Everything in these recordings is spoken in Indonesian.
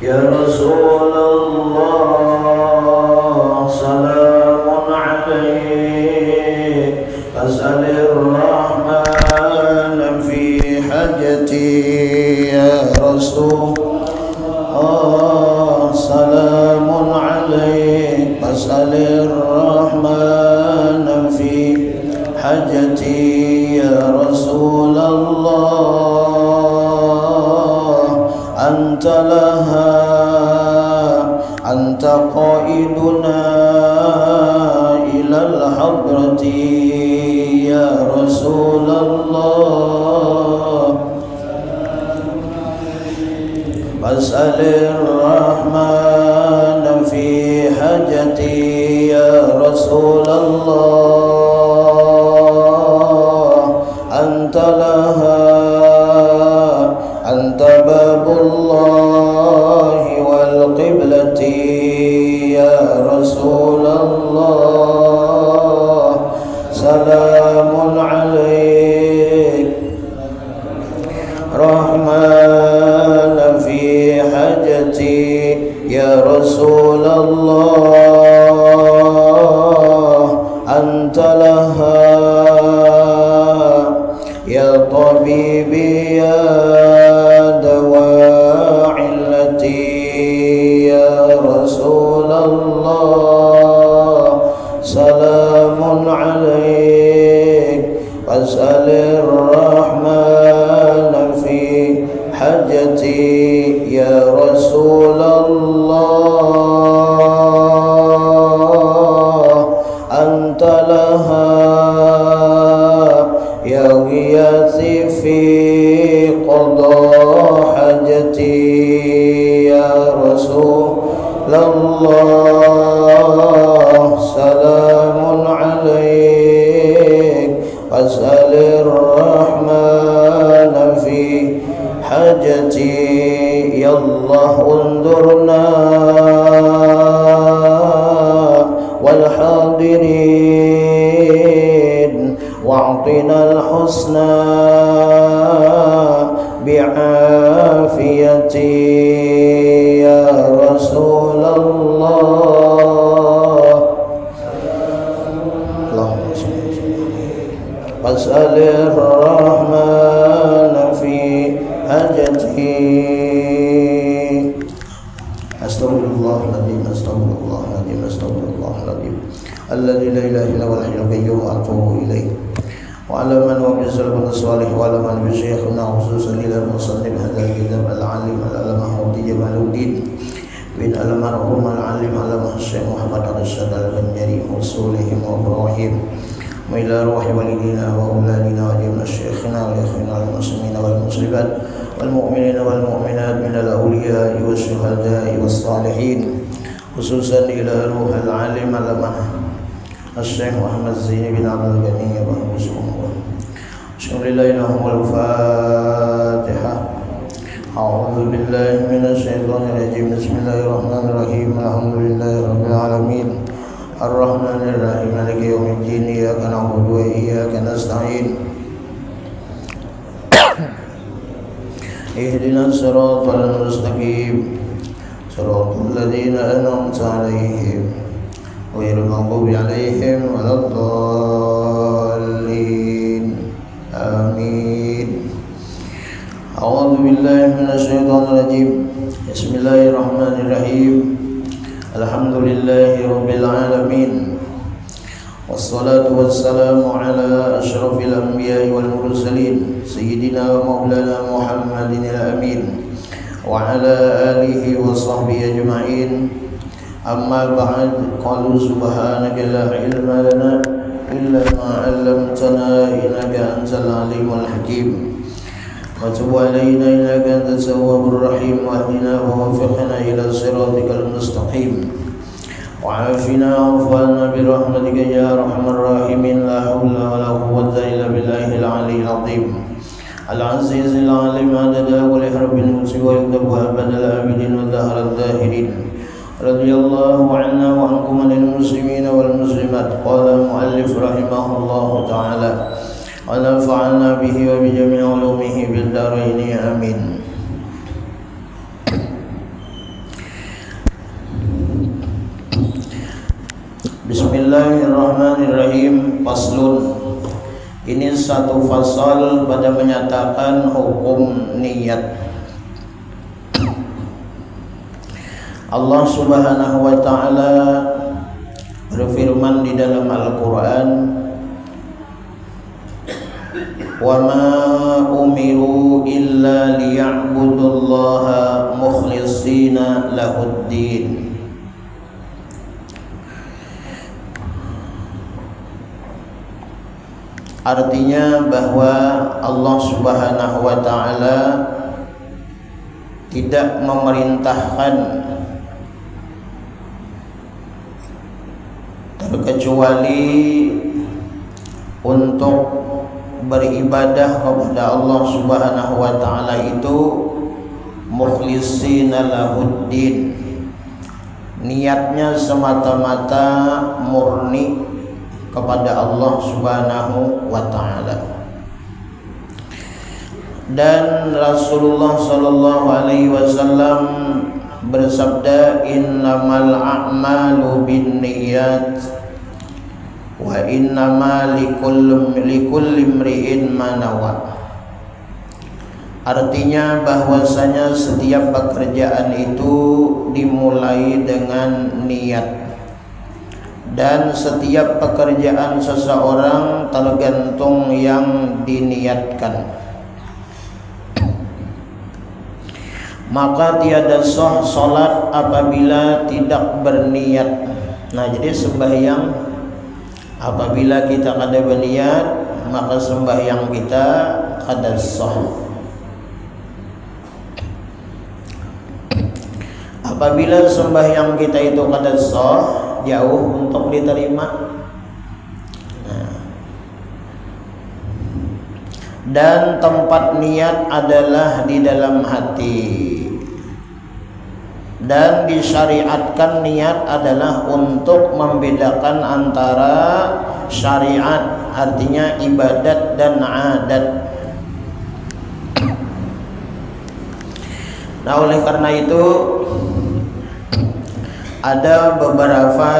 يا رسول الله سلام عليك أسأل الرحمن في حاجتي يا رسول الله سلام عليك أسأل الرحمن في حاجتي يا رسول الله أنت لها أنت قائدنا إلى الحضرة يا رسول الله واسأل الرحمن في حاجتي يا رسول الله أنت لها أنت باب الله والقبلة يا رسول الله سلام عليك رحمن في حاجتي يا رسول الله أنت لها يا طبيبي يا دواء علتي يا رسول الله سلام عليك واسأل الرحمن في حاجتي يا رسول الله أنت لها يا غياثي في قضاء حاجتي يا رسول الله سلام عليك واسأل الرحمن في حاجتي يا الله انظرنا والحاضرين واعطنا الحسنى بعافيتي يا رسول الله اللهم صل وسلم واسأل الرحمن في حاجتي أستغفر الله العظيم أستغفر الله العظيم أستغفر الله العظيم الذي لا إله إلا هو الحي القيوم وأتوب إليه وعلى من وبسلم الصالح وعلى من بشيخنا خصوصا إلى المصنف هذا الكتاب العليم العلامة مفتي جمال الدين بن المرحوم العليم علامة الشيخ محمد الرشاد البنجري وصولهم وإبراهيم وإلى روح والدينا وأولادنا وجميع شيخنا وإخواننا المسلمين والمسلمات والمؤمنين والمؤمنات من الأولياء والشهداء والصالحين خصوصا إلى روح العالم علامة الشيخ محمد زين بن عبد الغني وحفظه بسم الله لهم الفاتحة أعوذ بالله من الشيطان الرجيم بسم الله الرحمن الرحيم الحمد لله رب العالمين الرحمن الرحيم مالك يوم الدين إياك نعبد وإياك نستعين اهدنا الصراط المستقيم صراط الذين أنعمت عليهم غير المغضوب عليهم ولا الضالين آمين أعوذ بالله من الشيطان الرجيم بسم الله الرحمن الرحيم الحمد لله رب العالمين والصلاة والسلام على أشرف الأنبياء والمرسلين سيدنا ومولانا محمد الأمين وعلى آله وصحبه أجمعين أما بعد قالوا سبحانك لا علم لنا إلا ما علمتنا إنك أنت العليم الحكيم وتب علينا إنك أنت التواب الرحيم واهدنا ووفقنا إلى صراطك المستقيم وعافنا واعف عنا برحمتك يا أرحم الراحمين لا حول ولا قوة إلا بالله العلي العظيم العزيز العليم عدد كل حرف نفسي ويكتب أبد الآبدين ودهر الداهرين رضي الله عنا وعنكم عن المسلمين والمسلمات. قال المؤلف رحمه الله تعالى ونفعنا به وبجميع علومه بالدارين آمين. Bismillahirrahmanirrahim. Faslun. Ini satu fasal pada menyatakan hukum niat. Allah Subhanahu wa taala berfirman di dalam Al-Qur'an, "Wa ma umiru illa liya'budullaha mukhlishina lahuddin." Artinya bahwa Allah Subhanahu wa taala tidak memerintahkan terkecuali untuk beribadah kepada Allah Subhanahu wa taala itu mukhlishina lahuddin, niatnya semata-mata murni kepada Allah Subhanahu wa taala. Dan Rasulullah sallallahu alaihi wasallam bersabda, "Innamal a'malu binniyat wa innama likulli imri'in ma nawa." Artinya bahwasanya setiap pekerjaan itu dimulai dengan niat, dan setiap pekerjaan seseorang tergantung yang diniatkan. Maka tiada sah salat apabila tidak berniat. Nah, jadi sembahyang apabila kita kada berniat, maka sembahyang kita kada sah. Apabila sembahyang kita itu kada sah, jauh untuk diterima. Dan tempat niat adalah di dalam hati. Dan disyariatkan niat adalah untuk membedakan antara syariat, artinya ibadat, dan adat. Nah, oleh karena itu ada beberapa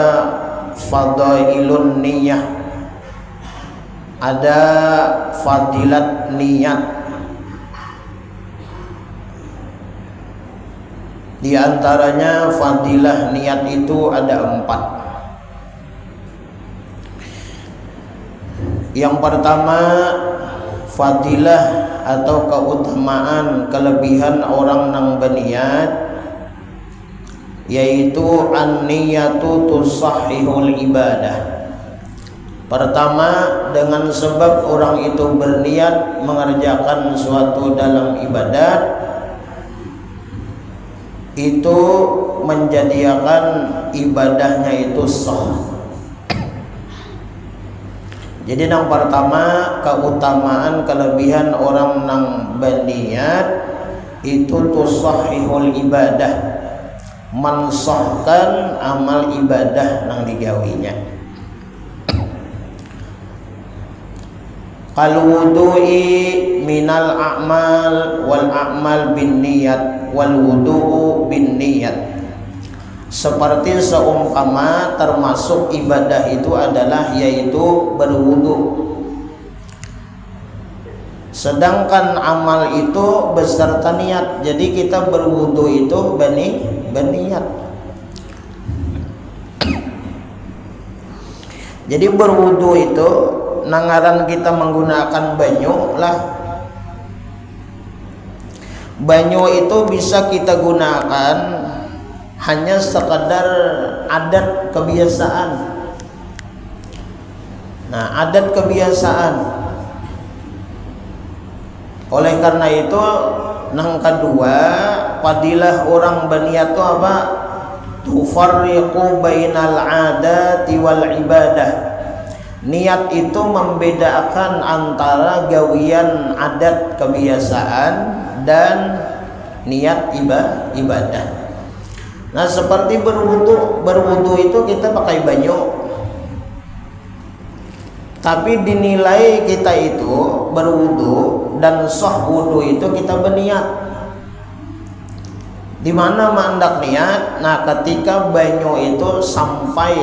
fadailun niyah, ada fadilat niat. Di antaranya fadilah niat itu ada 4. Yang pertama, fadilah atau keutamaan kelebihan orang nang berniat, yaitu an-niyatu tusahhihul ibadah. Pertama, dengan sebab orang itu berniat mengerjakan suatu dalam ibadat, itu menjadikan ibadahnya itu sah. Jadi yang pertama, keutamaan kelebihan orang nang berniat itu tusahhihul ibadah, mensahkan amal ibadah nang digawinya. Kal wudu'i minal a'mal wal a'mal bin niyat wal wudu'u bin niyat. Seperti seumpama termasuk ibadah itu adalah yaitu berwudu. Sedangkan amal itu beserta niat. Jadi kita berwudu itu berniat. Jadi berwudu itu nangaran kita menggunakan banyu lah. Banyu itu bisa kita gunakan hanya sekadar adat kebiasaan. Nah, adat kebiasaan. Oleh karena itu, nang kedua, fadilah orang berniat itu apa? Tufarriqu bainal adati wal ibadah. Niat itu membedakan antara gawian adat kebiasaan dan niat ibadah. Nah, seperti berwudu itu kita pakai banyu, tapi dinilai kita itu berwudu dan sah wudu itu kita berniat. Di mana mandak niat? Nah, ketika banyu itu sampai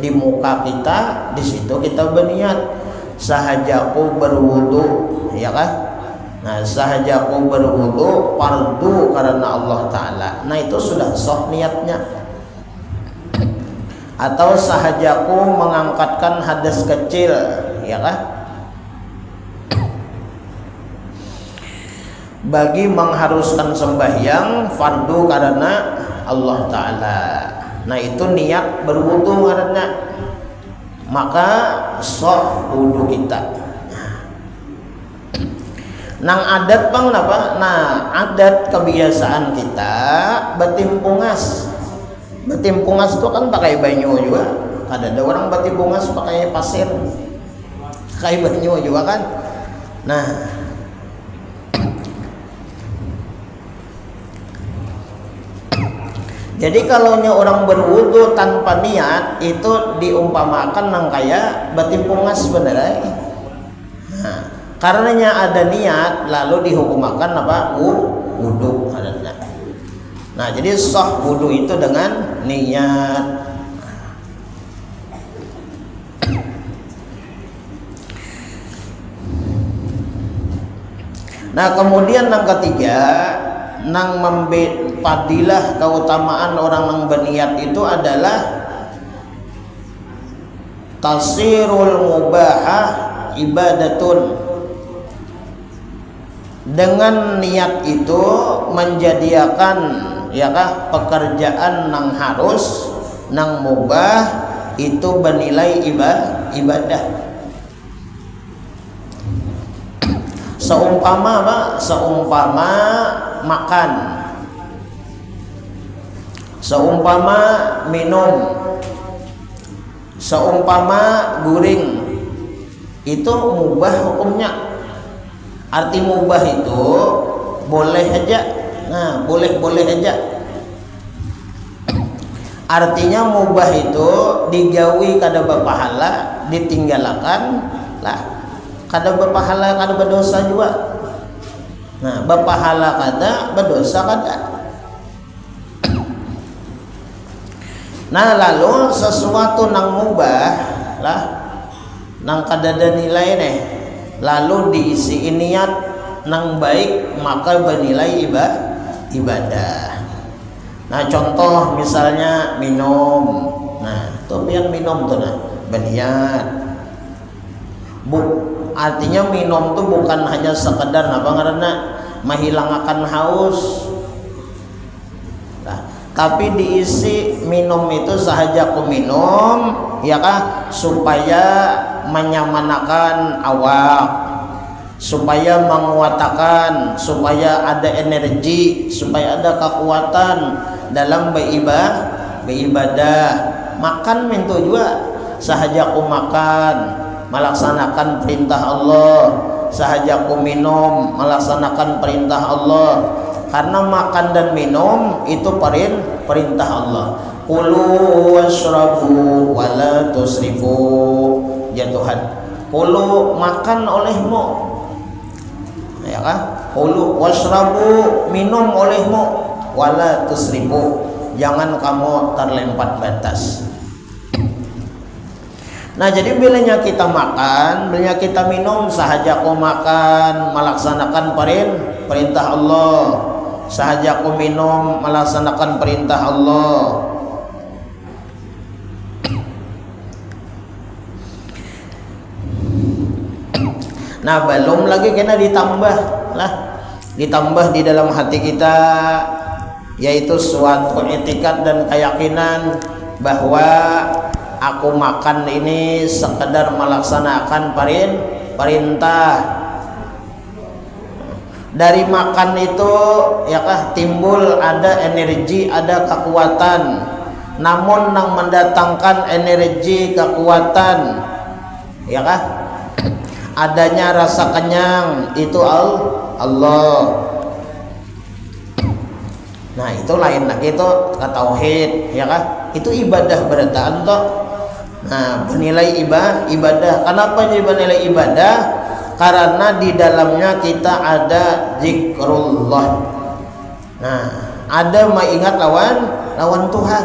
di muka kita, di situ kita berniat sahajaku berwudu, ya kan? Nah, sahajaku berwudu fardu karena Allah Ta'ala. Nah, itu sudah sah niatnya. Atau sahajaku mengangkatkan hadas kecil, ya kan? Bagi mengharuskan sembahyang fardu karena Allah Ta'ala. Nah, itu niat berwudu karena, maka sah wudu kita. Nang adat bang apa? Nah, adat kebiasaan kita betimpungas. Betimpungas itu kan pakai banyu juga. Ada orang betimpungas pakai pasir, pakai banyu juga kan. Nah, jadi kalau orang berwudu tanpa niat itu diumpamakan nang kayak betimpungas sebenarnya. Nah, karenanya ada niat lalu dihukumakan apa? Wudu adanya. Nah, jadi sah wudu itu dengan niat. Nah, kemudian yang ketiga, nang padilah keutamaan orang yang berniat itu adalah tasirul mubahah ibadatun. Dengan niat itu menjadikan ya kah pekerjaan nang harus nang mubah itu bernilai ibadah. Seumpama apa? Seumpama makan, seumpama minum, seumpama guring, itu mubah hukumnya. Arti mubah itu boleh aja. Nah, boleh aja. Artinya mubah itu digawi kada berpahala, ditinggalkan lah kada berpahala, kada berdosa juga. Nah, berpahala kada, berdosa kada. Nah, lalu sesuatu nang mubah lah, nang kada ada nilai nih, lalu diisi niat nang baik, maka bernilai ibadah. Nah, contoh misalnya minum. Nah, tuh yang minum tuh nah berniat. Artinya minum tuh bukan hanya sekedar apa karena menghilangkan haus. Nah, tapi diisi minum itu sahaja ku minum, ya kah, supaya menyamanakan awak, supaya menguatakan, supaya ada energi, supaya ada kekuatan dalam beribadah. Makan mintu juga sahaja ku makan, melaksanakan perintah Allah, sahaja ku minum, melaksanakan perintah Allah. Karena makan dan minum itu perintah Allah. Kulu washrabu wala tusrifu, ya Tuhan. Kulu makan olehmu, ya kan? Kulu washrabu minum olehmu, wala tusrifu, jangan kamu terlempar batas. Nah, jadi bilanya kita makan, bilanya kita minum, sahaja ku makan melaksanakan perintah Allah, sahaja ku minum melaksanakan perintah Allah. Nah, belum lagi kena ditambah lah, ditambah di dalam hati kita, yaitu suatu etikat dan keyakinan bahwa aku makan ini sekedar melaksanakan perintah. Dari makan itu ya kah timbul ada energi, ada kekuatan. Namun yang mendatangkan energi, kekuatan, ya kah, adanya rasa kenyang itu Allah. Nah, itu lain lagi, itu tauhid, ya kah? Itu ibadah berarti anto. Nah, bernilai ibadah. Kenapa jadi bernilai ibadah? Karena di dalamnya kita ada zikrullah. Nah, ada mengingat lawan Tuhan.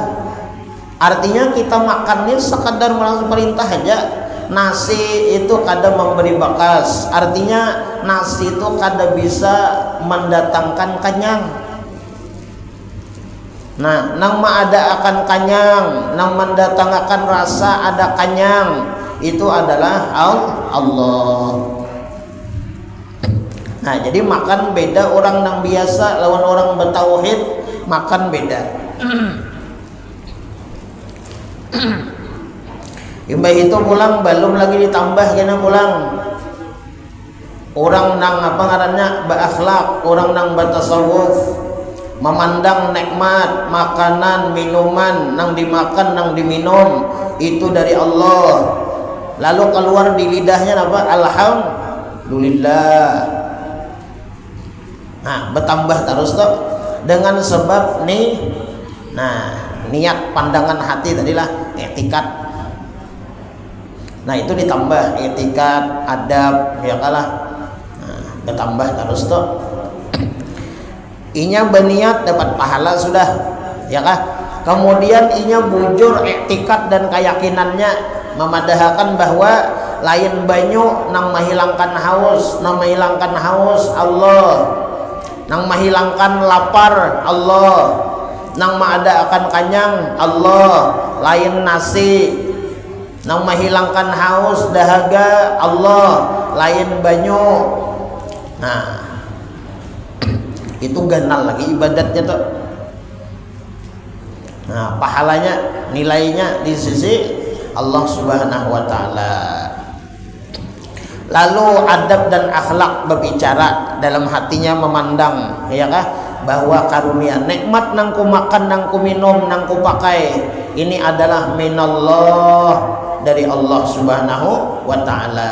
Artinya kita makannya sekadar melaksanakan perintah aja. Nasi itu kadang memberi bakas, artinya nasi itu kadang bisa mendatangkan kenyang. Nah, nang ada akan kenyang, nang mendatangkan rasa ada kenyang, itu adalah Allah. Nah, jadi makan beda orang nang biasa lawan orang bertauhid, makan beda. Imbah itu pulang belum lagi ditambah kena pulang. Orang nang apa ngarannya berakhlak, orang nang bertasawuf, memandang nikmat makanan minuman nang dimakan nang diminum itu dari Allah. Lalu keluar di lidahnya apa? Alhamdulillah. Nah, bertambah terus tuh dengan sebab nih. Nah, niat pandangan hati tadilah etikat. Nah, itu ditambah etikat, adab, ya kalah. Nah, bertambah terus tuh. Inya berniat dapat pahala sudah, ya kah? Kemudian inya bujur etikat dan keyakinannya memadahkan bahwa lain banyu nang menghilangkan haus, Allah. Nang menghilangkan lapar Allah, nang mengadakan kenyang Allah. Lain nasi nang menghilangkan haus dahaga Allah, lain banyu. Nah, itu ganal lagi ibadatnya tuh. Nah, pahalanya, nilainya di sisi Allah Subhanahu wa taala. Lalu adab dan akhlak berbicara, dalam hatinya memandang, ya kah, bahwa karunia nikmat nang ku makan, nang ku minum, nang ku pakai, ini adalah minallah, dari Allah Subhanahu wa taala.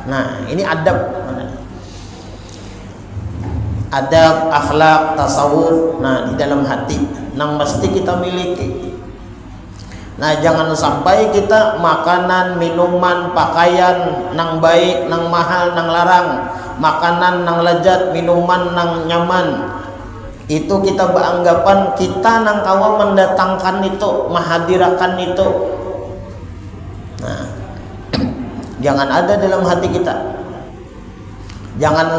Nah, ini adab. Adab, akhlak, tasawuf. Nah, di dalam hati nang mesti kita miliki. Nah, jangan sampai kita makanan, minuman, pakaian nang baik, nang mahal, nang larang, makanan nang lezat, minuman nang nyaman, itu kita beranggapan kita nang kawa mendatangkan itu, menghadirkan itu. Nah, jangan ada dalam hati kita. Jangan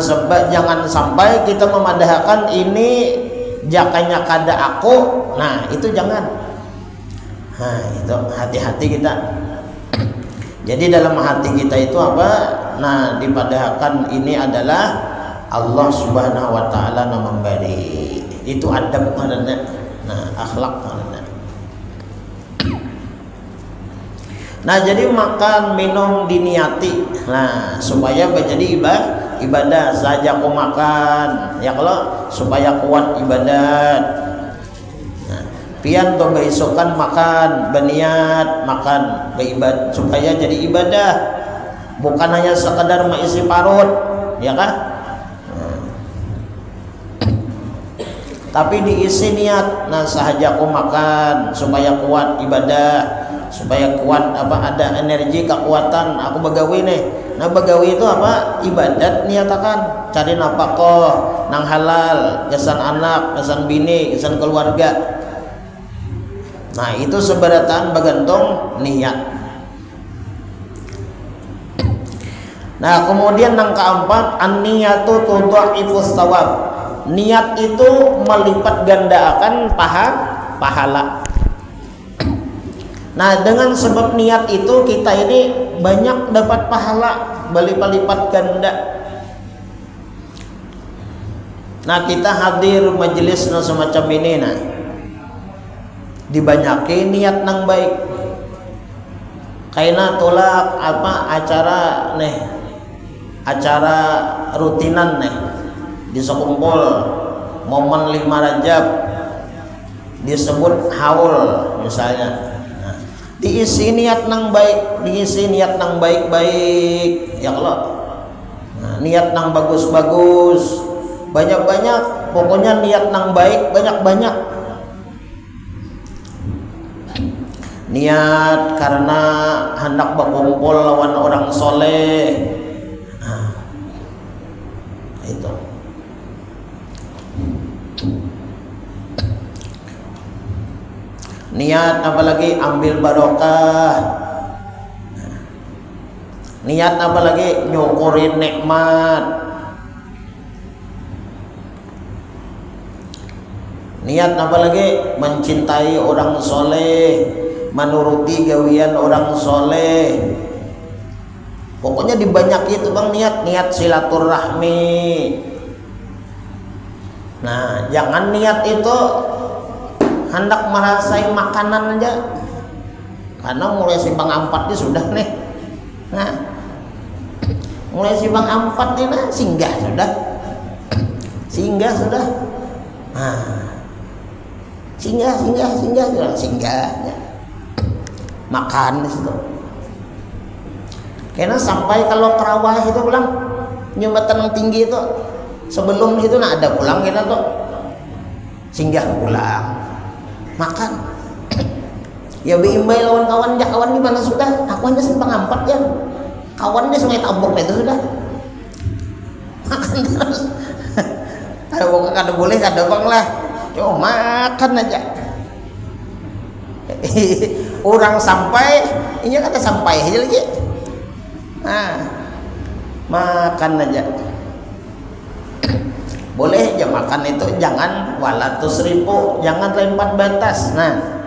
sampai kita memadahkan ini jakanya kada aku. Nah, itu jangan. Nah, itu hati-hati kita. Jadi dalam hati kita itu apa? Nah, dipadahkan ini adalah Allah Subhanahu wa taala yang memberi. Itu adab maknanya. Nah, akhlak maknanya. Nah, jadi makan minum diniati. Nah, supaya menjadi ibadah saja aku makan. Ya kalau supaya kuat ibadat. Nah, pian to besokan makan, berniat makan, beribadah supaya jadi ibadah. Bukan hanya sekadar mengisi parut, ya kan? Tapi diisi niat. Nah, sahaja aku makan supaya kuat ibadah, supaya kuat apa, ada energi, kekuatan aku begawi nih. Nah, begawi itu apa? Ibadat niatakan, cari nafkah nang halal, gesan anak, gesan bini, gesan keluarga. Nah, itu seberatan bergantung niat. Nah, kemudian yang keempat, an-niyatu tudha'ifus thawab. Niat itu melipat gandakan pahala. Nah, dengan sebab niat itu kita ini banyak dapat pahala berlipat-lipat ganda. Nah, kita hadir majelis semacam ini, nah dibanyaki niat nang baik. Kaina tolak apa acara rutinan nih di sekumpul momen 5 Rajab disebut haul misalnya. Nah, diisi niat nang baik, baik-baik ya Allah. Nah, niat nang bagus-bagus, banyak-banyak, pokoknya niat nang baik banyak-banyak. Niat karena hendak berkumpul lawan orang soleh. Nah, itu. Niat apalagi ambil barokah. Niat apalagi nyukurin nikmat. Niat apalagi mencintai orang soleh, menuruti gawian orang soleh. Pokoknya dibanyak itu bang niat silaturahmi. Nah jangan niat itu hendak merasain makanan aja, karena mulai simpang 4 ini sudah nih. Nah mulai simpang 4 ini nah, singgah sudah. Nah singgahnya makan di situ. Karena sampai kalau kerawah itu pulang jembatan yang tinggi itu sebelum itu nah ada pulang kita tuh singgah pulang makan. Ya biimbay lawan kawan gimana sudah aku aja simpang 4 ya kawan di Sungai Tabuk itu sudah makan terus. Kada boleh kada bang lah cuma makan aja. Orang sampai ini kata sampai aja lagi. Nah makan aja boleh aja makan itu jangan walatus ribu, jangan lewat batas. Nah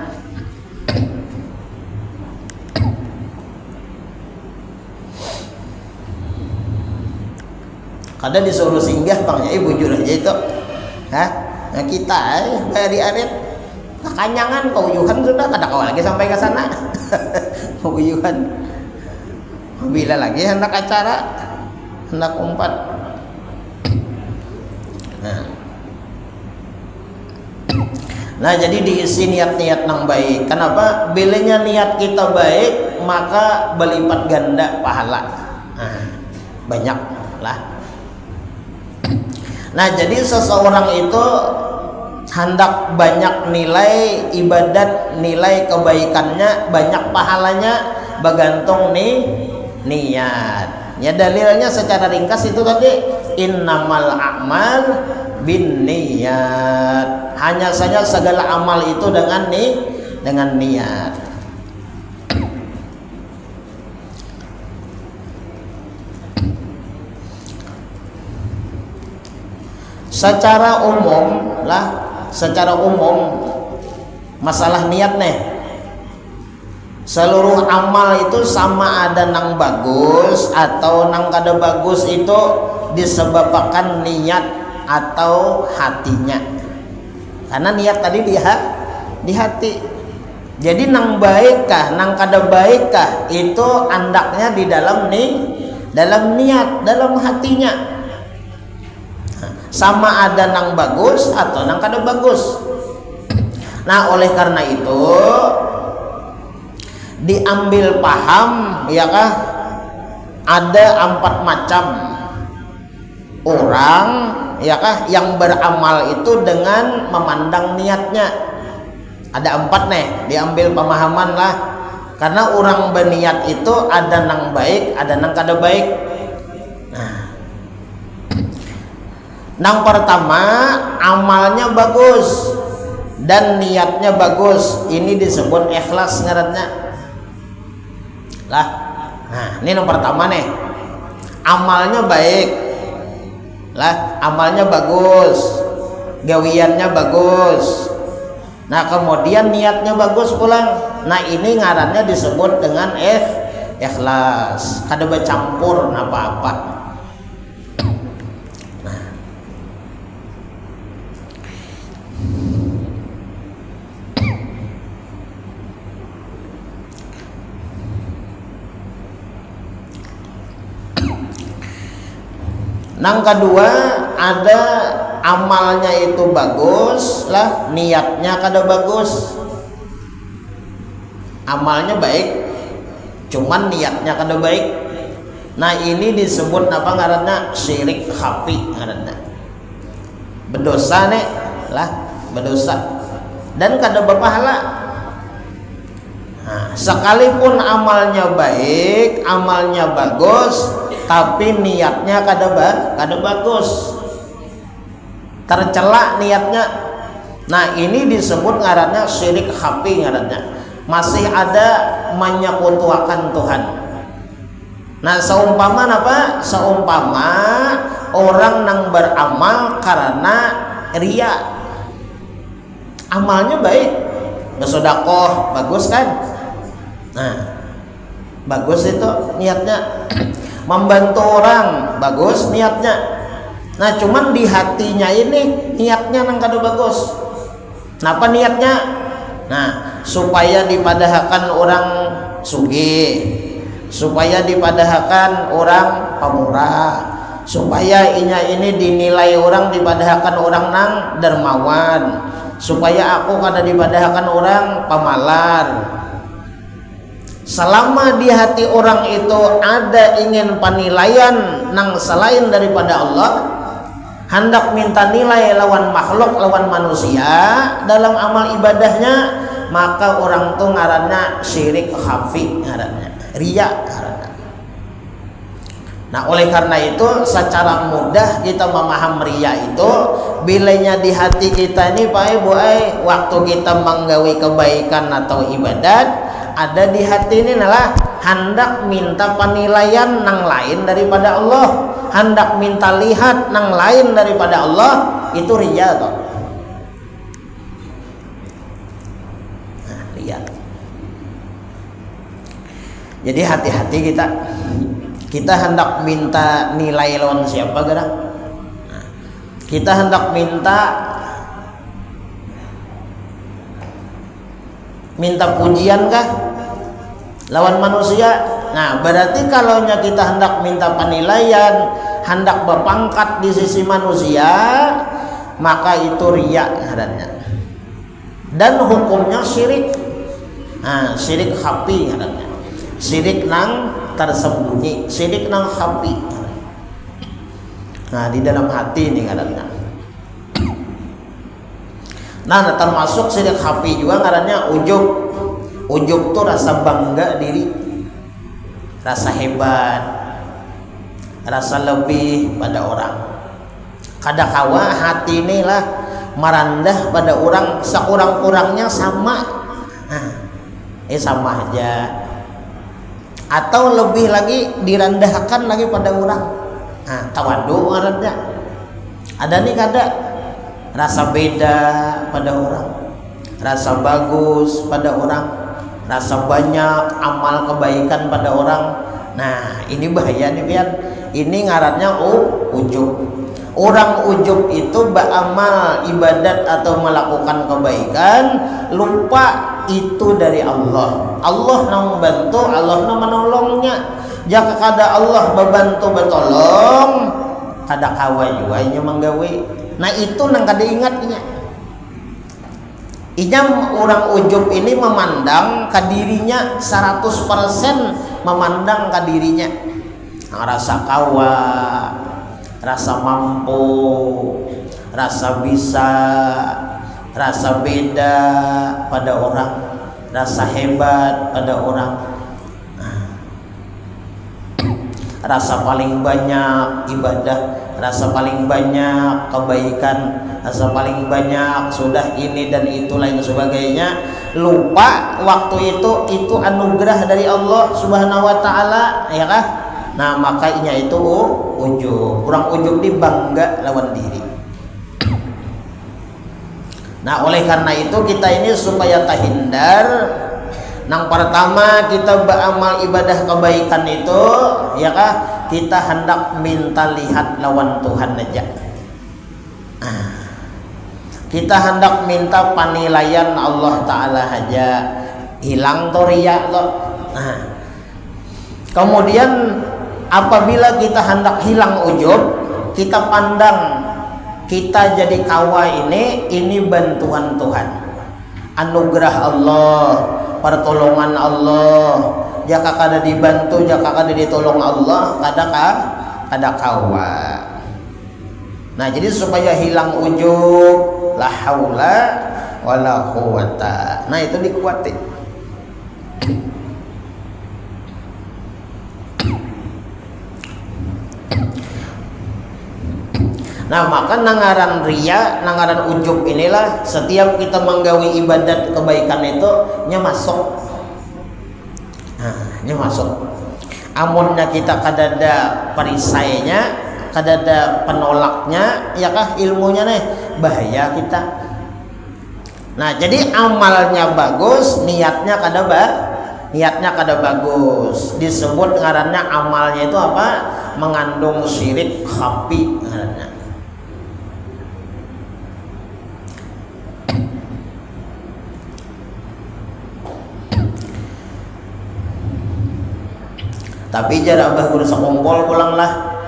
kadang disuruh singgah bang ya bujur aja itu. Nah kita dari arit kanyangan keuyuhan sudah kada kau lagi sampai ke sana. Keuyuhan bila lagi hendak acara hendak umpat. Nah jadi diisi niat-niat yang baik. Kenapa? Bilanya niat kita baik maka berlipat ganda pahala. Nah, banyak lah. Nah jadi seseorang itu hendak banyak nilai ibadat, nilai kebaikannya, banyak pahalanya bergantung niat. Ya dalilnya secara ringkas itu tadi innamal a'mal binniyat. Hanya saja segala amal itu dengan niat. Secara umum masalah niat nih. Seluruh amal itu sama ada nang bagus atau nang kada bagus itu disebabkan niat atau hatinya. Karena niat tadi di hati. Jadi nang baik kah, nang kada baik kah itu andaknya di dalam niat, dalam hatinya. Sama ada nang bagus atau nang kada bagus. Nah oleh karena itu diambil paham ya kah, ada 4 macam orang ya kah yang beramal itu dengan memandang niatnya. Ada 4 nih diambil pemahaman lah, karena orang berniat itu ada nang baik ada nang kada baik. Nang pertama amalnya bagus dan niatnya bagus, ini disebut ikhlas ngarannya lah. Nah ini yang pertama nih, amalnya baik lah, amalnya bagus, gawiannya bagus. Nah kemudian niatnya bagus pulang. Nah ini ngarannya disebut dengan ikhlas, kada bercampur apa-apa. Nang kedua ada amalnya itu bagus lah, niatnya kada bagus. Amalnya baik cuman niatnya kada baik. Nah ini disebut apa ngarannya? Syirik khafi ngarannya. Berdosa nih lah, berdosa dan kada berpahala. Nah, sekalipun amalnya baik, amalnya bagus, tapi niatnya kada bagus, tercela niatnya. Nah ini disebut ngarannya syirik khafi ngarannya. Masih ada menyekutuakan Tuhan. Nah seumpama apa? Seumpama orang yang beramal karena ria, amalnya baik, bersedekah bagus kan? Nah bagus itu niatnya, membantu orang bagus niatnya. Nah cuman di hatinya ini niatnya nang kada bagus. Kenapa niatnya? Nah supaya dipadahkan orang sugih, supaya dipadahkan orang pemurah, supaya ini dinilai orang dipadahkan orang nang dermawan, supaya aku kada dipadahkan orang pamalar. Selama di hati orang itu ada ingin penilaian nang selain daripada Allah, hendak minta nilai lawan makhluk, lawan manusia dalam amal ibadahnya, maka orang tuh ngarannya syirik khafi, ngarannya riya ngarannya. Nah oleh karena itu secara mudah kita memaham riya itu bilanya di hati kita ini Pak Ibu, waktu kita menggawe kebaikan atau ibadat, ada di hati ini adalah hendak minta penilaian nang lain daripada Allah, hendak minta lihat nang lain daripada Allah, itu riya toh. Nah, riya. Jadi hati-hati kita hendak minta nilai lawan siapa gara? Nah, kita hendak minta pujian kah lawan manusia? Nah berarti kalau kita hendak minta penilaian, hendak berpangkat di sisi manusia, maka itu riya ngarannya, dan hukumnya syirik. Nah syirik khafi ngarannya, syirik nang tersembunyi, syirik nang khafi. Nah di dalam hati ini ngarannya. Nah termasuk syirik khafi juga ngarannya ujub. Ujub tuh rasa bangga diri, rasa hebat, rasa lebih pada orang. Kadakawa hati ini lah merendah pada orang, sekurang-kurangnya sama, sama aja, atau lebih lagi direndahkan lagi pada orang. Nah tawadu ngarannya. Ada nih kada rasa beda pada orang, rasa bagus pada orang, rasa banyak amal kebaikan pada orang. Nah ini bahaya nih pian. Ini ngarannya ujub. Orang ujub itu beramal ibadat atau melakukan kebaikan, lupa itu dari Allah. Allah nang bantu, Allah nang menolongnya. Jika kada Allah membantu bertolong, kada kawa juga nya menggawe. Nah itu nang kada ingatnya. Inya orang ujub ini memandang ke dirinya 100% memandang ke dirinya, rasa kawa, rasa mampu, rasa bisa, rasa beda pada orang, rasa hebat pada orang, rasa paling banyak ibadah, rasa paling banyak kebaikan, rasa paling banyak sudah ini dan itu lain sebagainya. Lupa waktu itu anugerah dari Allah Subhanahu wa taala, ya kah? Nah makanya itu ujub. Orang ujub ini bangga lawan diri. Nah oleh karena itu kita ini supaya terhindar, nang pertama kita beramal ibadah kebaikan itu, ya kah? Kita hendak minta lihat lawan Tuhan aja. Kita hendak minta penilaian Allah Ta'ala aja, hilang tuh riya tuh. Kemudian apabila kita hendak hilang ujub, kita pandang kita jadi kawa ini bantuan Tuhan, anugerah Allah, pertolongan Allah. Jika kada dibantu, jika kada ditolong Allah, kada kawa. Nah jadi supaya hilang ujub, la haula wala quwata. Nah itu dikuatin. Nah maka nangaran ria, nangaran ujub inilah setiap kita menggawi ibadat kebaikan itu nya masuk. Nah, nya masuk. Amunnya kita kadada perisainya, kadada penolaknya, ya kah ilmunya nih bahaya kita. Nah jadi amalnya bagus, niatnya kada bagus. Disebut ngarannya amalnya itu apa? Mengandung syirik khafi ngarannya. Tapi jarak abah guru sekumpul pulang lah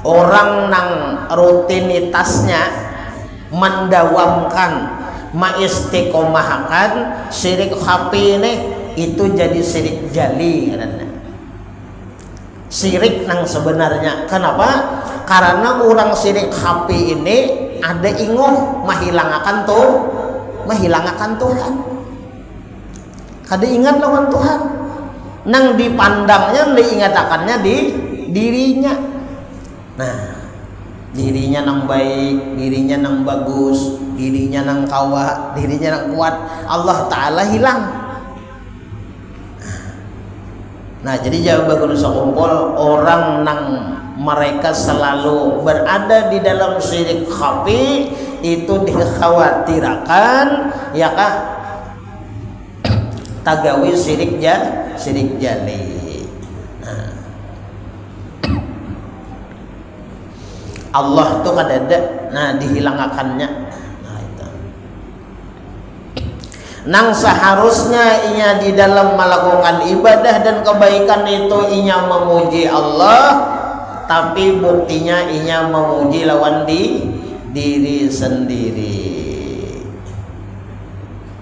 orang nang rutinitasnya mendawamkan maistiqomahkan syirik khafi ini itu jadi syirik jali karena syirik nang sebenarnya. Kenapa? Karena orang syirik khafi ini ada ingoh menghilangkan Tuhan. Kada ingat lawan Tuhan. Nang dipandangnya, diingatakannya di dirinya. Nah, dirinya nang baik, dirinya nang bagus, dirinya nang kawa, dirinya nang kuat. Allah Ta'ala hilang. Nah, jadi jawab bagus sekumpul orang nang mereka selalu berada di dalam syirik khafi itu dikhawatirkan, ya kah? Tagawi syirik jali. Allah tuh kadada dihilangakannya. Nah itu. Nang seharusnya inya di dalam melakukan ibadah dan kebaikan itu inya memuji Allah, tapi buktinya inya memuji lawan diri sendiri.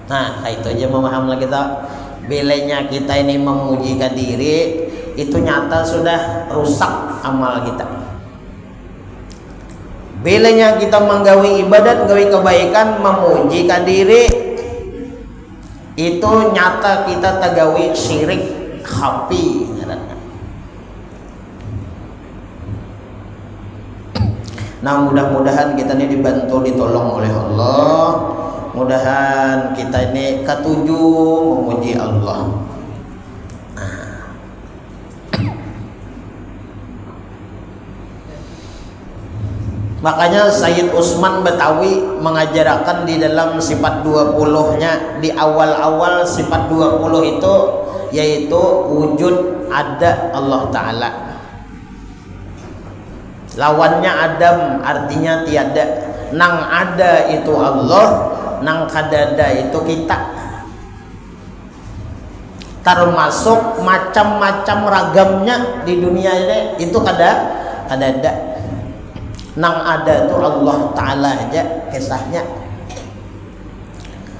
Nah, kayak itu aja memaham lagi kita. Belanya kita ini memuji ke diri itu nyata sudah rusak amal kita. Belanya kita menggawi ibadat, gawi kebaikan, memuji ke diri itu nyata kita tagawi syirik khafi. Nah, mudah-mudahan kita ini dibantu ditolong oleh Allah. Mudahan kita ini ketujuh memuji Allah. Makanya Sayyid Utsman Betawi mengajarkan di dalam sifat 20-nya, di awal-awal sifat 20 itu yaitu wujud ada Allah Ta'ala. Lawannya Adam, artinya tiada. Nang ada itu Allah, nang kadada itu kita. Termasuk macam-macam ragamnya di dunia ini itu kadada. Nang ada itu Allah Ta'ala aja kisahnya.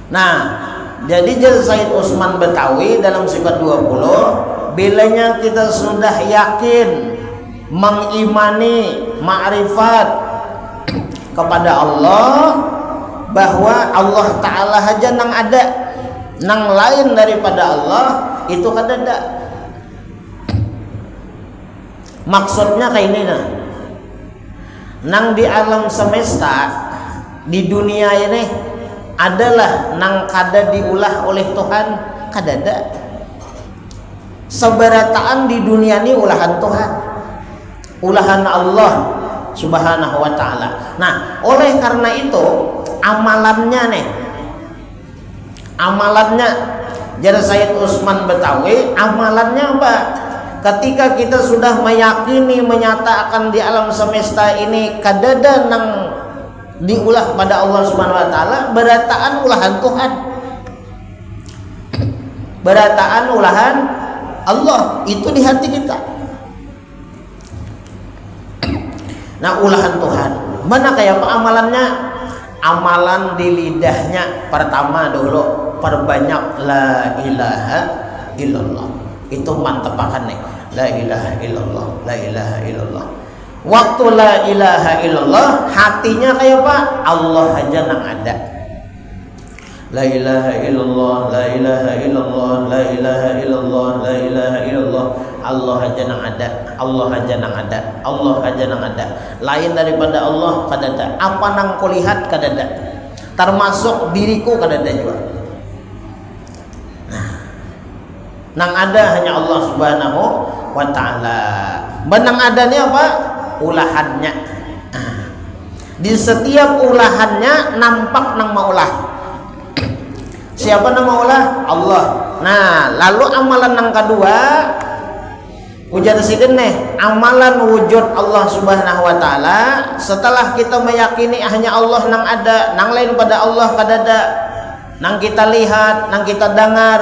Nah, jadi Sayyid Utsman Betawi dalam sifat 20, bilanya kita sudah yakin mengimani ma'rifat kepada Allah, bahwa Allah Ta'ala aja nang ada, nang lain daripada Allah itu kadada. Maksudnya kayak ini nah, nang di alam semesta di dunia ini adalah nang kada diulah oleh Tuhan kadada. Seberataan di dunia ini ulahan Tuhan, ulahan Allah Subhanahu wa Ta'ala. Nah, oleh karena itu amalannya jadi Sayyid Utsman Betawi amalannya apa? Ketika kita sudah meyakini, menyatakan di alam semesta ini kadada nang diulah pada Allah Subhanahu wa Ta'ala, berataan ulahan Tuhan, berataan ulahan Allah itu di hati kita. Nah, ulahan Tuhan mana kayak apa amalannya? Amalan di lidahnya pertama dulu perbanyak la ilaha illallah. Itu mantepakan nih, la ilaha illallah, la ilaha illallah. Waktu la ilaha illallah hatinya kayak apa? Allah aja nang ada. La ilaha illallah, la ilaha illallah, la ilaha illallah, la ilaha illallah. Allah aja nang ada, Allah aja nang ada, Allah aja nang ada. Lain daripada Allah kadada. Apa nang kulihat kadada. Termasuk diriku kadada juga. Nang ada hanya Allah Subhanahu wa ta'ala. Benang adanya apa? Ulahannya. Di setiap ulahannya nampak nang maulah. Siapa nama maulah? Allah. Nah, lalu amalan yang kedua ujar sidin nih, amalan wujud Allah Subhanahu wa ta'ala. Setelah kita meyakini hanya Allah nang ada, nang lain pada Allah kadada. Nang kita lihat, nang kita dengar,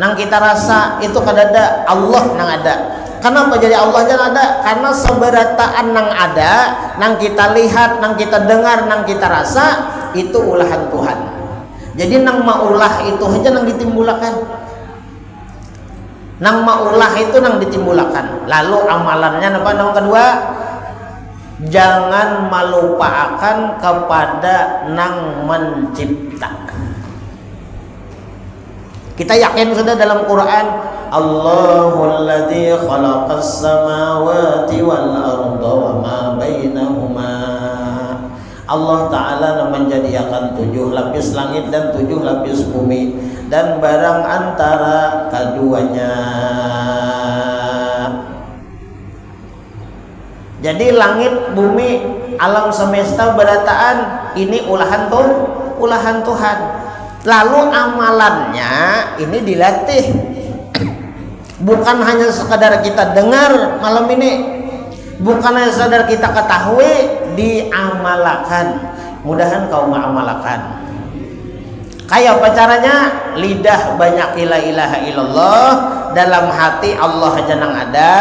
nang kita rasa, itu kadada Allah nang ada. Kenapa jadi Allah jangan ada? Karena seberataan nang ada, nang kita lihat, nang kita dengar, nang kita rasa, itu ulahan Tuhan. Jadi nang maulah itu aja nang ditimbulakan. Nang maulah itu nang ditimbulakan. Lalu amalannya apa? Yang kedua, jangan melupakan kepada nang mencipta. Kita yakin sudah dalam Quran, Allahul ladzi khalaqas samawati wal arda wa ma bainahuma. Allah Ta'ala menjadikan 7 lapis langit dan 7 lapis bumi dan barang antara keduanya. Jadi langit, bumi, alam semesta, berataan ini ulahan Tuhan. Lalu amalannya ini dilatih. Bukan hanya sekadar kita dengar malam ini, bukan hanya sekadar kita ketahui, diamalkan. Mudahan kau mengamalkan. Kayak apa caranya? Lidah banyak la ilaha illallah, dalam hati Allah aja nang ada.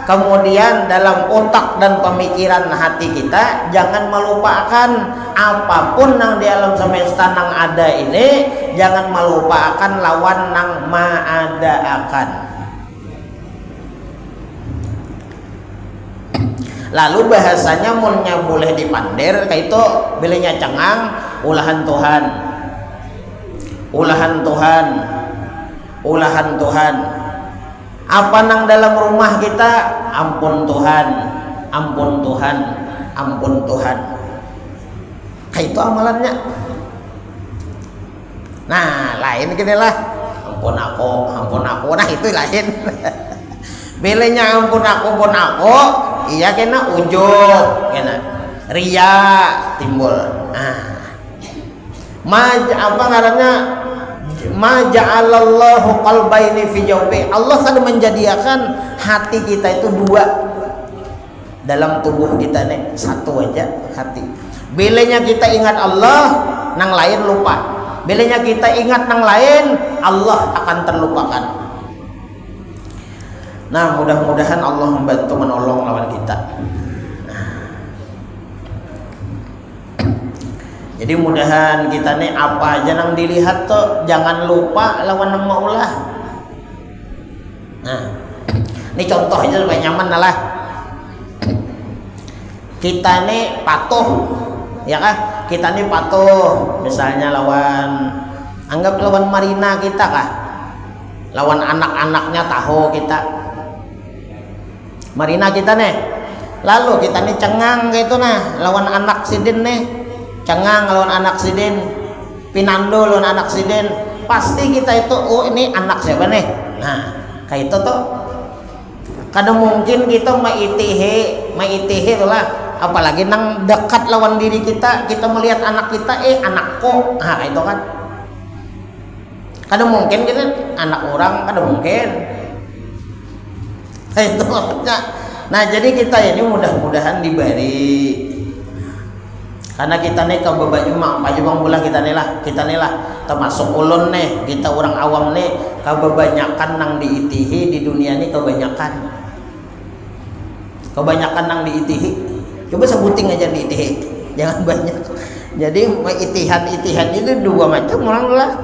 Kemudian dalam otak dan pemikiran hati kita jangan melupakan apapun yang di alam semesta nang ada ini, jangan melupakan lawan nang maadaakan. Lalu bahasanya mulnya boleh dipandir kayak itu bilenya cengang ulahan Tuhan. Ulahan Tuhan. Ulahan Tuhan. Apa nang dalam rumah kita? Ampun Tuhan, ampun Tuhan, ampun Tuhan. Kayak itu amalannya. Nah, lain gini lah. Ampun aku, ampun aku. Nah, itu lain. Bilenya ampun aku, iya kena ujub, kena ria timbul. Nah, apa ngarannya? Ma ja'alallahu qalbaini fi jawfi. Allah kan menjadikan hati kita itu 2 dalam tubuh kita nih, 1 aja hati. Bilanya kita ingat Allah, nang lain lupa. Bilanya kita ingat nang lain, Allah akan terlupakan. Nah, mudah-mudahan Allah membantu menolong lawan kita. Jadi mudahan kita nih apa aja nang dilihat tuh jangan lupa lawan nama ulah. Nah, ini contoh aja supaya nyaman lah. Kita nih patuh, ya kan? Kita nih patuh, misalnya lawan, anggap lawan Marina kita kah? Lawan anak-anaknya tahu kita. Marina kita nih. Lalu kita nih cengang gitu nah, lawan anak sidin nih. Cengang lawan anak sidin, Pinando lawan anak sidin, pasti kita itu oh ini anak siapa nih? Nah, kayak itu tuh. Kadang mungkin kita maitihe itulah, apalagi nang dekat lawan diri kita melihat anak kita anakku, nah kayak itu kan. Kadang mungkin kita anak orang, kadang mungkin. Itu maksudnya. Nah, jadi kita ini mudah-mudahan diberi. Karena kita nih kabebaju mak pajubang bola kita nih lah termasuk ulun nih, kita orang awam nih kebanyakan nang diitihi di dunia nih kebanyakan nang diitihi. Coba sebuting aja diitihi, jangan banyak. Jadi itihan itu 2 macam orang lah.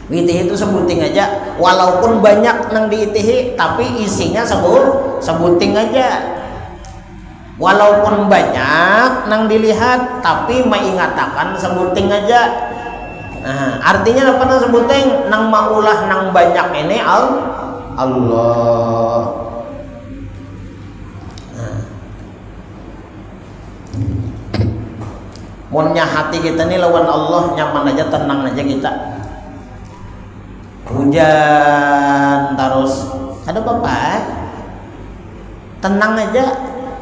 Itihi itu sebuting aja, walaupun banyak nang diitihi tapi isinya sebuting aja. walaupun banyak nang dilihat tapi mengatakan sebuting aja. Nah, artinya apa nang sebuting nang maulah nang banyak ini Allah. Nah. Munnya hati kita nih lawan Allah nyaman aja, tenang aja kita. Hujan terus ada apa-apa, tenang aja.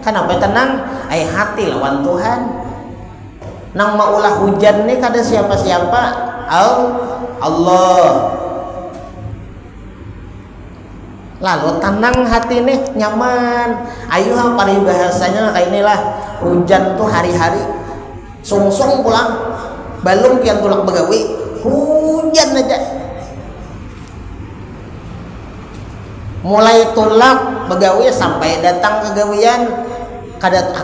Kenapa tenang? Hati lawan Tuhan. Nang maulah hujan nih kada siapa-siapa, Allah. Lalu tenang hati nih, nyaman. Ayo paribahasanya kayak inilah. Hujan tuh hari-hari sungsung pulang, belum kian tulak begawi, hujan aja. Mulai tulak begawi sampai datang ke gawian kada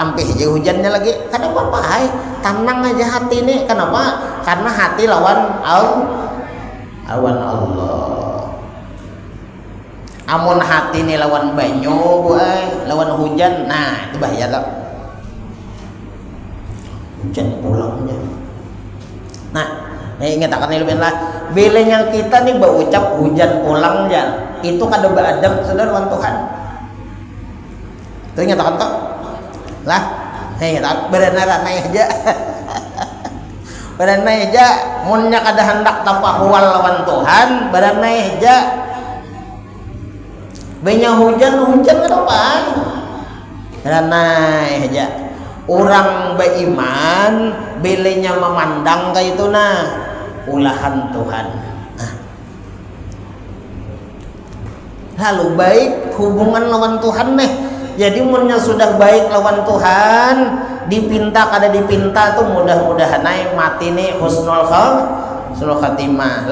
ampih aja hujannya lagi, kada apa-apa, tenang aja hati ini. Kenapa? Karena hati lawan Allah. Amun hati ini lawan banyu, lawan hujan, nah itu bahaya lah. Hujan pulangnya. Nah, ingat akan ilmu lah. Bila yang kita nih berucap hujan pulang ya, itu kada beradab saudara lawan Tuhan. Itu ingat akan kok. Lah, ingat beranai aja. Beranai aja. Munnya kada hendak tapahual lawan Tuhan, beranai aja. Banyak hujan kada apa? Beranai aja. Orang beriman belenya memandang kayak itu nah ulahan Tuhan. Lalu baik hubungan lawan Tuhan nih. Jadi munnya sudah baik lawan Tuhan, dipinta kada dipinta tuh mudah-mudahan naik mati nih husnul khatimah.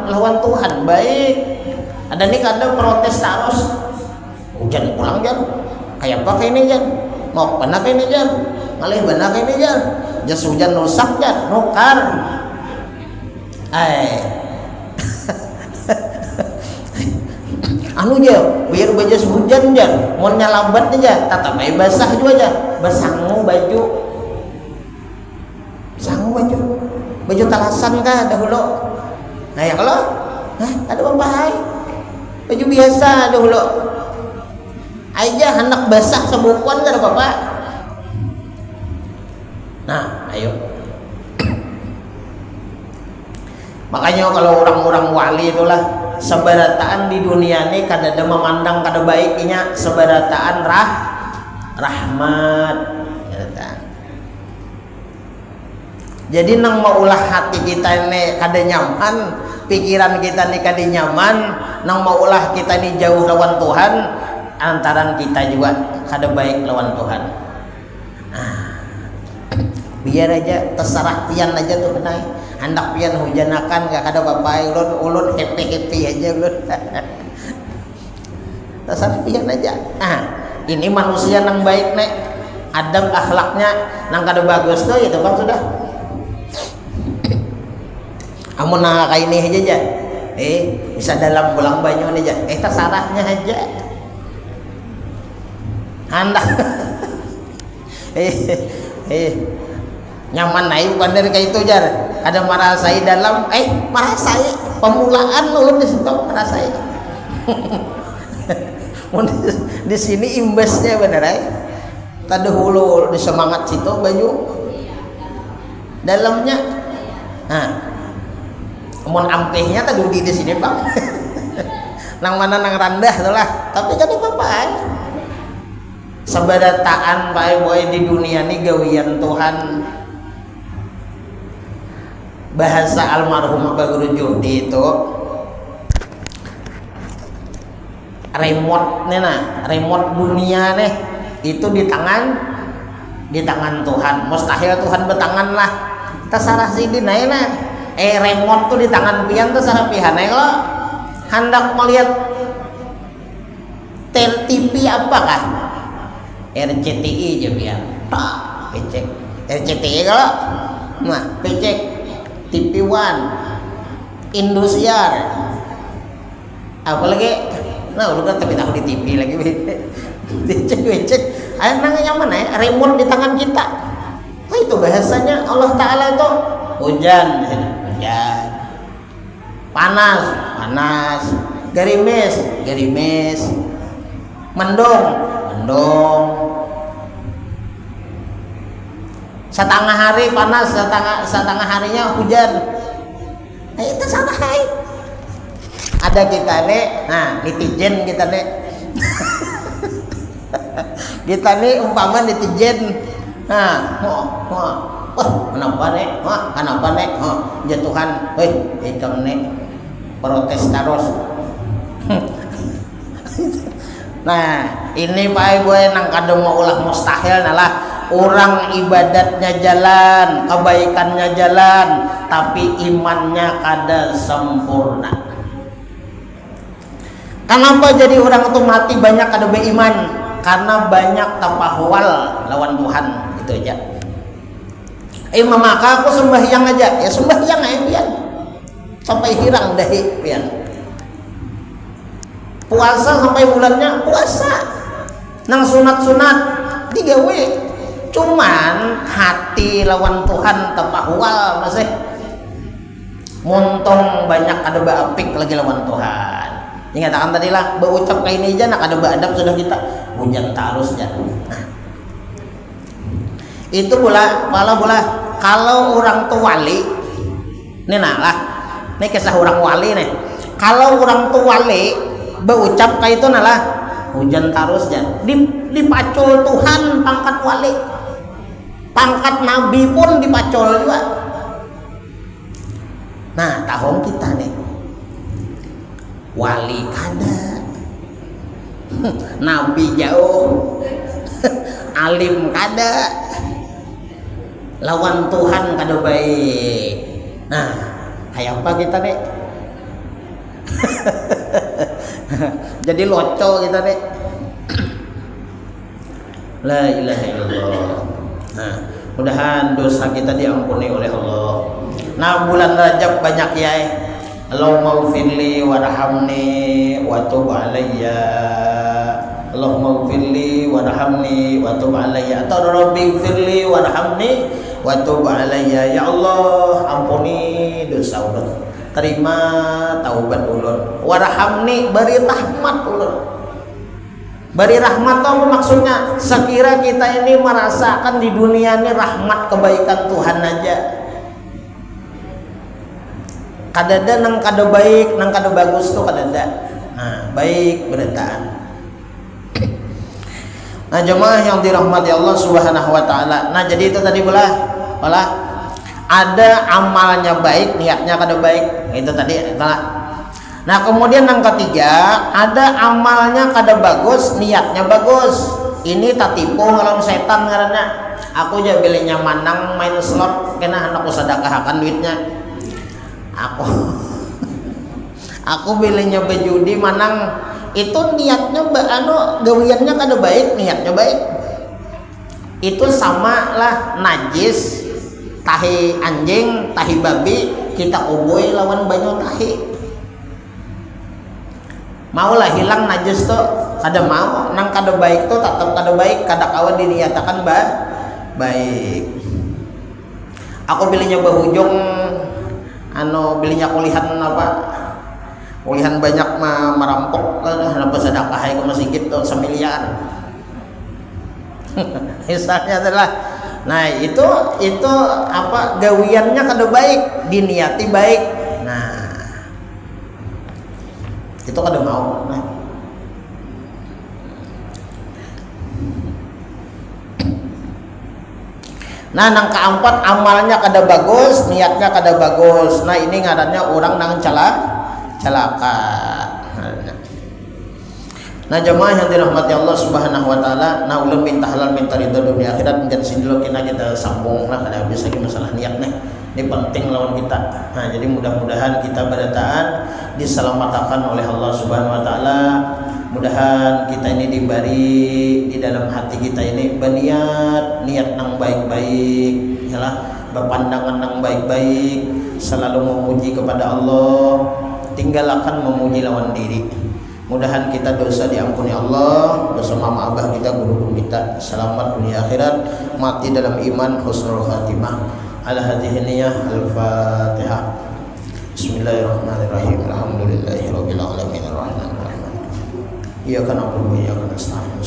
Lawan Tuhan baik. Ada nih kadang protes terus. Hujan pulang jan. Kayak apa kayak ini jan? Mau benar kayak ini jan? Malih benar kayak ini jan? Jas hujan rusak jan, nukar. Anu aja, biar baju hujan jan, mau nyalabat aja, tetap aja basah juga aja, basangu baju talasan kah dahulu. Nah ya kalau, ada apa hai? Baju biasa dahulu. Aja hendak basah sebukuan gak ada apa-apa. Nah, ayo. Makanya kalau orang-orang wali itulah seberataan di dunia ini kada ada memandang kada baiknya, seberataan rahmat. Jadi nang maulah hati kita ini kada nyaman, pikiran kita ini kada nyaman, nang maulah kita ini jauh lawan Tuhan, antaran kita juga kada baik lawan Tuhan. Biar aja terserah pian aja tuh benai. Hendak pian hujanakan gak kada apa-apa, ulun happy aja ulun. Terserah pian aja. Ini manusia nang baik nek, adab akhlaknya nang kada bagus tuh itu kan sudah. Amun nang kayak ini aja. Bisa dalam pulang banyu aja. Terserahnya aja. Hendak nyaman naik bukan dari kayak itu jar. Ada merasai dalam, merasai pemulaan ulun di situ merasai. Di sini imbasnya bener tadi hulu di semangat situ baju dalamnya. Mun ampehnya tadi di sini bang. Nang mana nang rendah itulah. Tapi kan apa-apa. Seberataan Pak Boy di dunia ini gawian Tuhan. Bahasa almarhum Abah Guru Juhdi itu remote nih remote dunia nih itu di tangan Tuhan. Mustahil Tuhan bertangan lah. Terserah sih dinain remote tuh di tangan pian terserah pian lo hendak melihat TV apakah RCTI aja biar pecek RCTI kalau pecek TV One Indosiar apalagi udah kan tapi tahu di TV lagi becek namanya mana ya, remote di tangan kita. Oh, itu bahasanya Allah Ta'ala itu hujan, hujan, panas, panas, gerimis, gerimis, mendung, mendung, setengah hari panas, setengah harinya hujan. Nah, itu salah. Ada kita nih, nah netizen kita nih. Kita nih umpama netizen. Nah, kenapa nih? Kenapa nih? Jatuhan, ikam nih protes terus. Nah, ini Pak gue nang kadang mau ulah mustahil nalah orang ibadatnya jalan, kebaikannya jalan, tapi imannya kada sempurna. Kenapa jadi orang itu mati banyak kada beriman? Karena banyak tapahwal lawan Tuhan, itu aja. Maka aku sembahyang aja, ya sembahyang aja pian, sampai hirang dahi pian. Puasa sampai bulannya puasa, nang sunat-sunat digawe. Cuman hati lawan Tuhan tapahwal masih. Montong banyak ada beapik lagi lawan Tuhan. Ingatakan tadi lah, berucap kayak ini aja nak ada beadab sudah kita hujan tarus ya. Nah, itu pula kalau orang tu wali, ini nah lah, ini kisah orang wali nih. Kalau orang tu wali berucap kayak itu nalah hujan tarus ya. Dipacul Tuhan pangkat wali, pangkat nabi pun dipacul juga. Nah, tahun kita nih wali kada, nabi jauh, alim kada, lawan Tuhan kada baik. Nah, kayak apa kita nih? Jadi loco kita nih. La ilaha illallah. Nah, mudahan dosa kita diampuni oleh Allah. Nah, bulan Rajab banyak ya. Allahumma ghfirli warhamni wa tub alayya. Allahumma ghfirli warhamni wa tub alayya. Atau Rabbi ghfirli warhamni wa tub alayya. Ya Allah, ampuni dosa ulun, terima taubat ulun. Warhamni, beri rahmat ulun. Beri rahmat apa maksudnya? Sekira kita ini merasakan di dunia ini rahmat kebaikan Tuhan aja. Kadada nang kada baik, nang kada bagus tuh kadada. Nah, baik beritaan. Nah, jemaah yang dirahmati Allah Subhanahu wa taala. Nah, jadi itu tadi bola ada amalnya baik, niatnya kada baik. Itu tadi itulah. Nah, kemudian yang ketiga, ada amalnya kada bagus, niatnya bagus. Ini tak tipu ngelawan setan karena aku aja belinya manang main slot kena anakku sedekahkan duitnya. Aku belinya bejudi manang itu niatnya gawiannya kada baik, niatnya baik. Itu sama lah najis, tahi anjing, tahi babi kita uboi lawan banyu tahi. Maulah hilang najis tuh kada mau, nang kada baik tuh tetap kada baik, kada kawan diniatakan baik. Aku belinya bahujung belinya kulihan apa? Kulihan banyak merampok apa sedekah ke masjid tuh semiliar. Misalnya adalah nah itu apa gawiannya kada baik, diniati baik. Nah, itu kada mau. Nah, nang keempat amalnya kada bagus, niatnya kada bagus. Nah, ini ngarannya orang nang celaka. Nah, jemaah yang dirahmati Allah Subhanahu wa taala, nah ulun minta halal minta ridho dunia akhirat menjadi sindilo kita sambung lah kada habis lagi masalah niat nih. Ini penting lawan kita. Nah, jadi mudah-mudahan kita berataan diselamatkan oleh Allah Subhanahu wa taala. Mudahan kita ini diberi di dalam hati kita ini niat nang baik-baik, yalah, berpandangan nang baik-baik, selalu memuji kepada Allah, tinggalkan memuji lawan diri. Mudahan kita dosa diampuni Allah, dosa mama abah kita, guru kita, selamat dunia akhirat, mati dalam iman, husnul khatimah. Ala hadhihi niyyah, al-Fatihah. Bismillahirrahmanirrahim. Alhamdulillahirabbil alamin arrahmanir rahim. Iyyaka na'budu wa iyyaka nasta'in.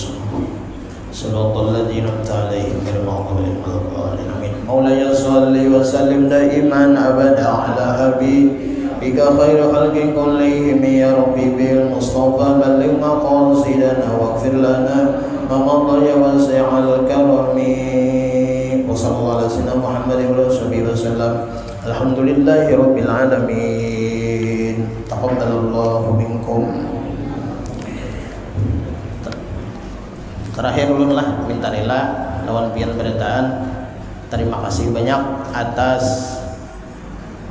Shiratal ladzina an'amta 'alaihim ghairil maghdubi 'alaihim waladdallin. Amin. Maulaya shalli wa sallim daiman abada ala habibika khairil khalqi kullihim ya rabbi bil mustafa balligh maqasidana waghfir lana ma madha wasi'al karami. Wa sallallahu ala sayyidina Muhammadin wa alihi wasallam. Alhamdulillahi rabbil alamin. Taqabbalallahu minkum. Terakhir ulun lah minta rela lawan pian berataan. Terima kasih banyak atas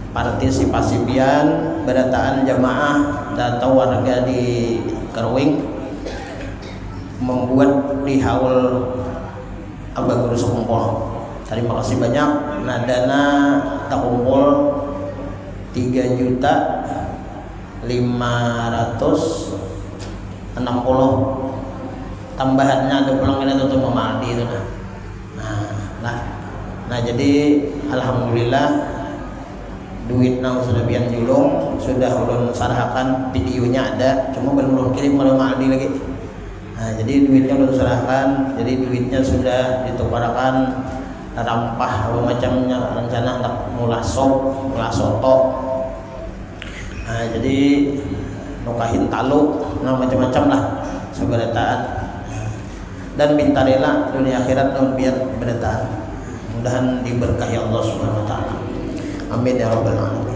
partisipasi pian berataan jamaah atau warga di Kerwing membuat di haul Abah Guru sekumpul. Terima kasih banyak. Nah, dana tak kumpul 3.560.000. Tambahannya ada pulang kita tutup memaldi itu nah jadi alhamdulillah duitnya sudah bian julung, sudah ulun sarahkan, videonya ada, cuma belum kirim ke Maldi lagi. Nah jadi duitnya ulun sarahkan, jadi duitnya sudah ditukarkan rampah apa macamnya, rencana nak mulah soto. Nah jadi nukahin talu, nah macam-macam lah seberataan. Dan minta rela dunia akhirat dan biar berataan. Mudahan diberkahi Allah Subhanahu wa taala. Amin ya rabbal alamin.